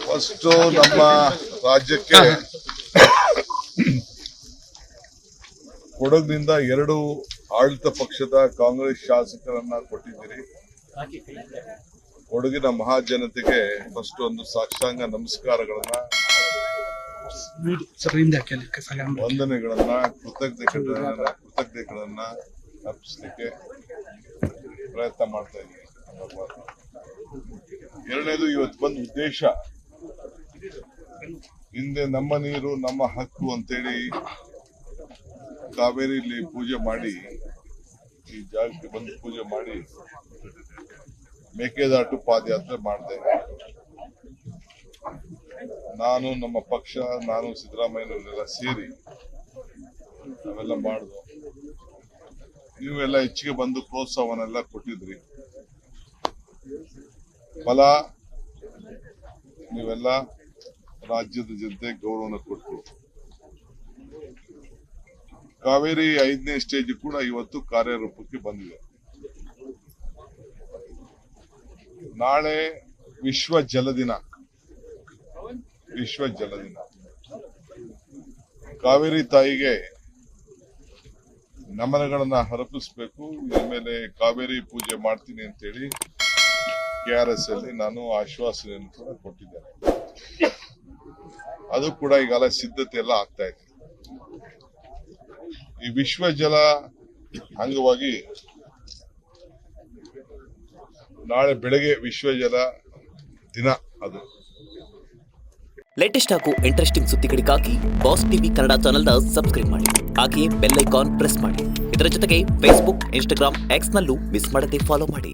First ನಮ್ಮ ರಾಜ್ಯಕ್ಕೆ ಕೊಡಗಿನಿಂದ 2 ಆಡಳಿತ ಪಕ್ಷದ ಕಾಂಗ್ರೆಸ್ ಶಾಸಕರನ್ನ ಕೊಟ್ಟಿದ್ದೀರಿ. ಕೊಡಗಿನ ಮಹಾಜನತೆಗೆ ಫಸ್ಟ್ ಒಂದು ಸಾಷ್ಟಾಂಗ ನಮಸ್ಕಾರಗಳನ್ನ, ವಂದನೆಗಳನ್ನ, ಕೃತಜ್ಞತೆಗಳನ್ನ ಅರ್ಪಿಸಲಿಕ್ಕೆ ಪ್ರಯತ್ನ ಮಾಡ್ತಾ ಇದ್ದೀನಿ. ಎರಡನೇದು, ಇವತ್ತು ಬಂದ ಉದ್ದೇಶ ಹಿಂದೆ ನಮ್ಮ ನೀರು ನಮ್ಮ ಹಕ್ಕು ಅಂತೇಳಿ ಕಾವೇರಿಯಲ್ಲಿ ಪೂಜೆ ಮಾಡಿ, ಈ ಜಾಗಕ್ಕೆ ಬಂದು ಪೂಜೆ ಮಾಡಿ ಮೇಕೆದಾಟು ಪಾದಯಾತ್ರೆ ಮಾಡಿದೆ. ನಾನು, ನಮ್ಮ ಪಕ್ಷ, ನಾನು ಸಿದ್ದರಾಮಯ್ಯನವರೆಲ್ಲ ಸೇರಿ ನಾವೆಲ್ಲ ಮಾಡಿದ್ವು. ನೀವೆಲ್ಲ ಹೆಚ್ಚಿಗೆ ಬಂದು ಪ್ರೋತ್ಸಾಹವನ್ನೆಲ್ಲ ಕೊಟ್ಟಿದ್ರಿ. ಫಲ ನೀವೆಲ್ಲ ರಾಜ್ಯದ ಜನತೆ ಗೌರವನ ಕೊಟ್ಟು ಕಾವೇರಿ 5ನೇ ಸ್ಟೇಜ್ ಕೂಡ ಇವತ್ತು ಕಾರ್ಯರೂಪಕ್ಕೆ ಬಂದಿದೆ. ನಾಳೆ ವಿಶ್ವ ಜಲ ದಿನ. ಕಾವೇರಿ ತಾಯಿಗೆ ನಮನಗಳನ್ನ ಅರ್ಪಿಸಬೇಕು. ಇದ್ರ ಮೇಲೆ ಕಾವೇರಿ ಪೂಜೆ ಮಾಡ್ತೀನಿ ಅಂತೇಳಿ KRS ಅಲ್ಲಿ ನಾನು ಆಶ್ವಾಸನೆಯನ್ನು ಕೂಡ ಕೊಟ್ಟಿದ್ದೇನೆ. ಅದು ಕೂಡ ಈಗಾಗಲೇ ಸಿದ್ಧತೆ ಎಲ್ಲ ಆಗ್ತಾ ಇದೆ. ಈ ವಿಶ್ವ ಜಲ ಅಂಗವಾಗಿ ನಾಳೆ ಬೆಳಗ್ಗೆ ವಿಶ್ವ ಜಲ ದಿನ. ಅದು ಲೇಟೆಸ್ಟ್ ಹಾಗೂ ಇಂಟ್ರೆಸ್ಟಿಂಗ್ ಸುದ್ದಿಗಳಿಗಾಗಿ ಬಾಸ್ ಟಿವಿ ಕನ್ನಡ ಚಾನೆಲ್ನ ಸಬ್ಸ್ಕ್ರೈಬ್ ಮಾಡಿ. ಹಾಗೆಯೇ ಬೆಲ್ ಐಕಾನ್ ಪ್ರೆಸ್ ಮಾಡಿ. ಇದರ ಜೊತೆಗೆ ಫೇಸ್ಬುಕ್, ಇನ್ಸ್ಟಾಗ್ರಾಮ್, ಎಕ್ಸ್ ನಲ್ಲೂ ಮಿಸ್ ಮಾಡದೆ ಫಾಲೋ ಮಾಡಿ.